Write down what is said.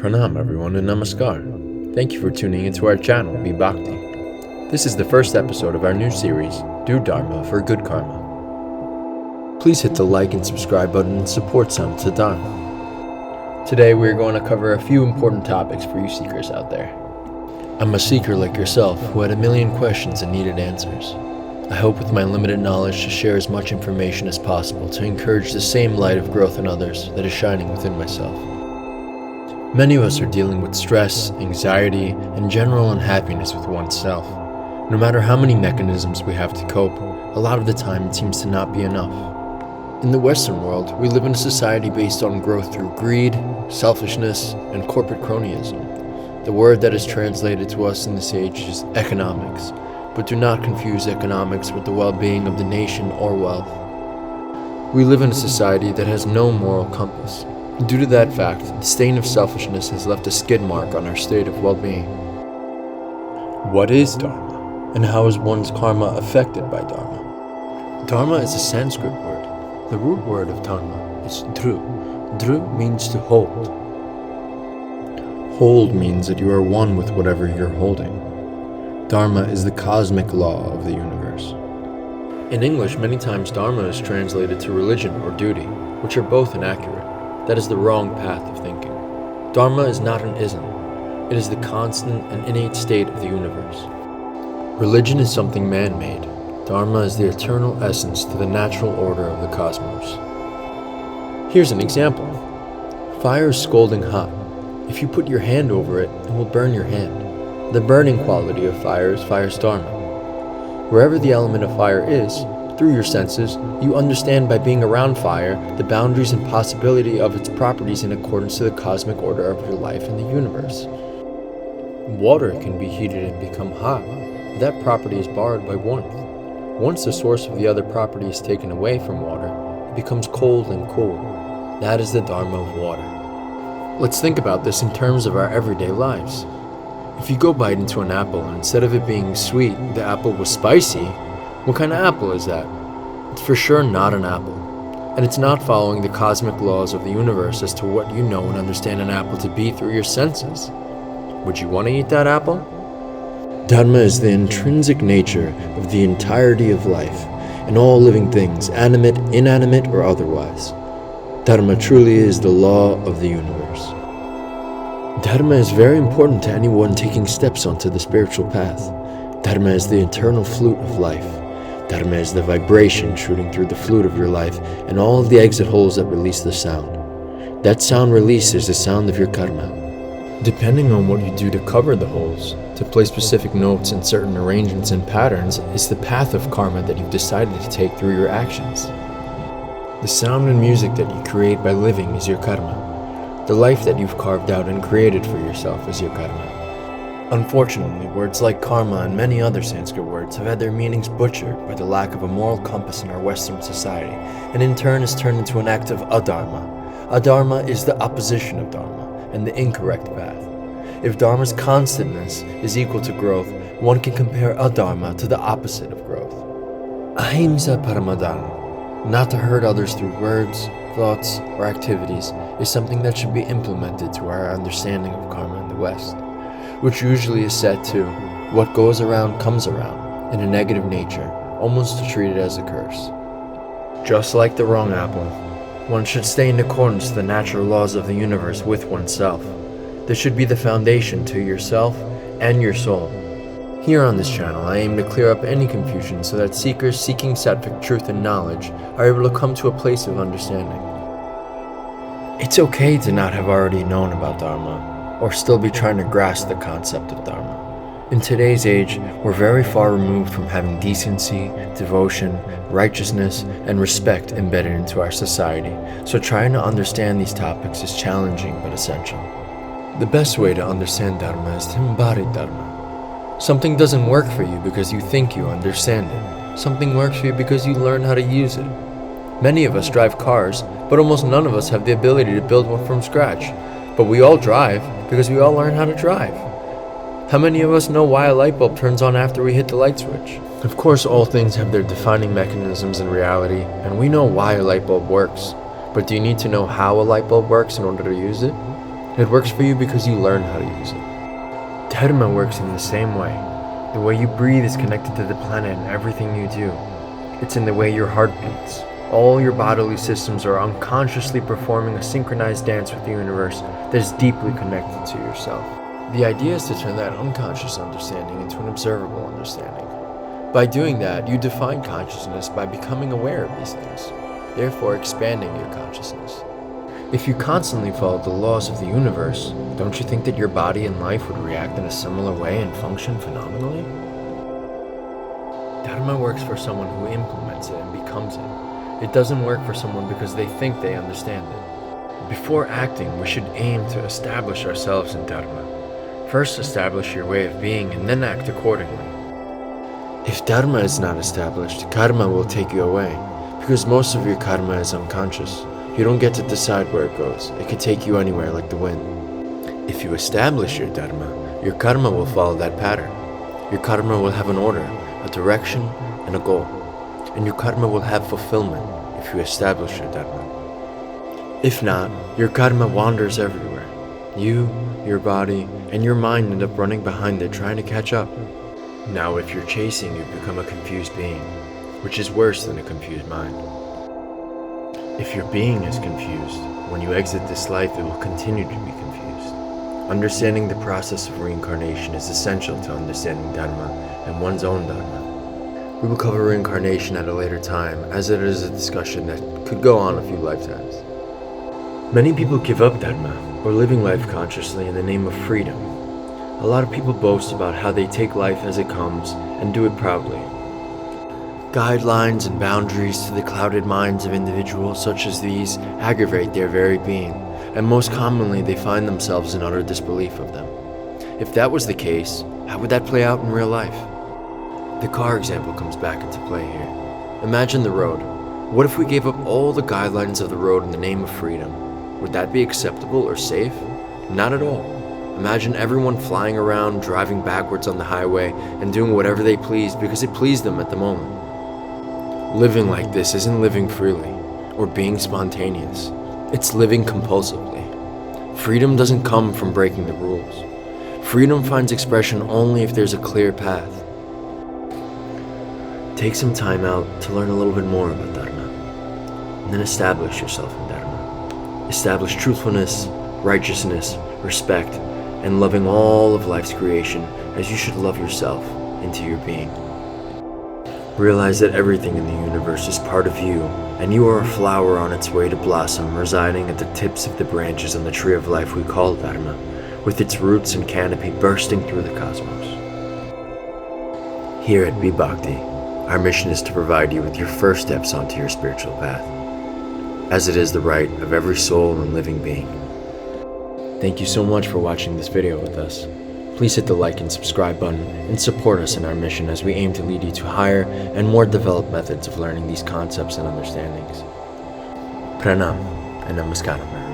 Pranam everyone and Namaskar. Thank you for tuning into our channel, Be Bhakti. This is the first episode of our new series, Do Dharma for Good Karma. Please hit the like and subscribe button and support Satvic Dharma. Today we are going to cover a few important topics for you seekers out there. I'm a seeker like yourself who had a million questions and needed answers. I hope with my limited knowledge to share as much information as possible to encourage the same light of growth in others that is shining within myself. Many of us are dealing with stress, anxiety, and general unhappiness with oneself. No matter how many mechanisms we have to cope, a lot of the time it seems to not be enough. In the Western world, we live in a society based on growth through greed, selfishness, and corporate cronyism. The word that is translated to us in this age is economics, but do not confuse economics with the well-being of the nation or wealth. We live in a society that has no moral compass. Due to that fact, the stain of selfishness has left a skid mark on our state of well-being. What is Dharma, and how is one's karma affected by Dharma? Dharma is a Sanskrit word. The root word of Dharma is dhru. Dhru means to hold. Hold means that you are one with whatever you're holding. Dharma is the cosmic law of the universe. In English, many times Dharma is translated to religion or duty, which are both inaccurate. That is the wrong path of thinking. Dharma is not an ism. It is the constant and innate state of the universe. Religion is something man-made. Dharma is the eternal essence to the natural order of the cosmos. Here's an example. Fire is scalding hot. If you put your hand over it, it will burn your hand. The burning quality of fire is fire's Dharma. Wherever the element of fire is, through your senses, you understand by being around fire the boundaries and possibility of its properties in accordance to the cosmic order of your life in the universe. Water can be heated and become hot. That property is borrowed by warmth. Once the source of the other property is taken away from water, it becomes cold and cool. That is the Dharma of water. Let's think about this in terms of our everyday lives. If you go bite into an apple and instead of it being sweet, the apple was spicy, what kind of apple is that? It's for sure not an apple. And it's not following the cosmic laws of the universe as to what you know and understand an apple to be through your senses. Would you want to eat that apple? Dharma is the intrinsic nature of the entirety of life and all living things, animate, inanimate, or otherwise. Dharma truly is the law of the universe. Dharma is very important to anyone taking steps onto the spiritual path. Dharma is the eternal flute of life. Dharma is the vibration shooting through the flute of your life and all of the exit holes that release the sound. That sound release is the sound of your karma. Depending on what you do to cover the holes, to play specific notes in certain arrangements and patterns is the path of karma that you've decided to take through your actions. The sound and music that you create by living is your karma. The life that you've carved out and created for yourself is your karma. Unfortunately, words like karma and many other Sanskrit words have had their meanings butchered by the lack of a moral compass in our Western society, and in turn has turned into an act of adharma. Adharma is the opposition of dharma, and the incorrect path. If dharma's constantness is equal to growth, one can compare adharma to the opposite of growth. Ahimsa paramadharma, not to hurt others through words, thoughts, or activities, is something that should be implemented to our understanding of karma in the West, which usually is set to what goes around comes around, in a negative nature, almost to treat it as a curse. Just like the wrong apple, one should stay in accordance to the natural laws of the universe with oneself. This should be the foundation to yourself and your soul. Here on this channel, I aim to clear up any confusion so that seekers seeking Satvic truth and knowledge are able to come to a place of understanding. It's okay to not have already known about Dharma, or still be trying to grasp the concept of Dharma. In today's age, we're very far removed from having decency, devotion, righteousness, and respect embedded into our society, so trying to understand these topics is challenging but essential. The best way to understand Dharma is to embody Dharma. Something doesn't work for you because you think you understand it. Something works for you because you learn how to use it. Many of us drive cars, but almost none of us have the ability to build one from scratch. But we all drive because we all learn how to drive. How many of us know why a light bulb turns on after we hit the light switch? Of course, all things have their defining mechanisms in reality, and we know why a light bulb works. But do you need to know how a light bulb works in order to use it? It works for you because you learn how to use it. Dharma works in the same way. The way you breathe is connected to the planet and everything you do. It's in the way your heart beats. All your bodily systems are unconsciously performing a synchronized dance with the universe that is deeply connected to yourself. The idea is to turn that unconscious understanding into an observable understanding. By doing that, you define consciousness by becoming aware of these things, therefore expanding your consciousness. If you constantly followed the laws of the universe, don't you think that your body and life would react in a similar way and function phenomenally? Dharma works for someone who implements it and becomes it. It doesn't work for someone because they think they understand it. Before acting, we should aim to establish ourselves in Dharma. First establish your way of being and then act accordingly. If Dharma is not established, karma will take you away, because most of your karma is unconscious. You don't get to decide where it goes. It could take you anywhere like the wind. If you establish your Dharma, your karma will follow that pattern. Your karma will have an order, a direction, and a goal. And your karma will have fulfillment if you establish your Dharma. If not, your karma wanders everywhere. You, your body, and your mind end up running behind it trying to catch up. Now if you're chasing, you become a confused being, which is worse than a confused mind. If your being is confused, when you exit this life it will continue to be confused. Understanding the process of reincarnation is essential to understanding Dharma and one's own Dharma. We will cover reincarnation at a later time, as it is a discussion that could go on a few lifetimes. Many people give up Dharma, or living life consciously in the name of freedom. A lot of people boast about how they take life as it comes and do it proudly. Guidelines and boundaries to the clouded minds of individuals such as these aggravate their very being, and most commonly they find themselves in utter disbelief of them. If that was the case, how would that play out in real life? The car example comes back into play here. Imagine the road. What if we gave up all the guidelines of the road in the name of freedom? Would that be acceptable or safe? Not at all. Imagine everyone flying around, driving backwards on the highway, and doing whatever they pleased because it pleased them at the moment. Living like this isn't living freely, or being spontaneous. It's living compulsively. Freedom doesn't come from breaking the rules. Freedom finds expression only if there's a clear path. Take some time out to learn a little bit more about Dharma, and then establish yourself in Dharma. Establish truthfulness, righteousness, respect, and loving all of life's creation as you should love yourself into your being. Realize that everything in the universe is part of you, and you are a flower on its way to blossom, residing at the tips of the branches on the tree of life we call Dharma, with its roots and canopy bursting through the cosmos. Here at Be Bhakti, our mission is to provide you with your first steps onto your spiritual path, as it is the right of every soul and living being. Thank you so much for watching this video with us. Please hit the like and subscribe button and support us in our mission as we aim to lead you to higher and more developed methods of learning these concepts and understandings. Pranam and Namaskaram.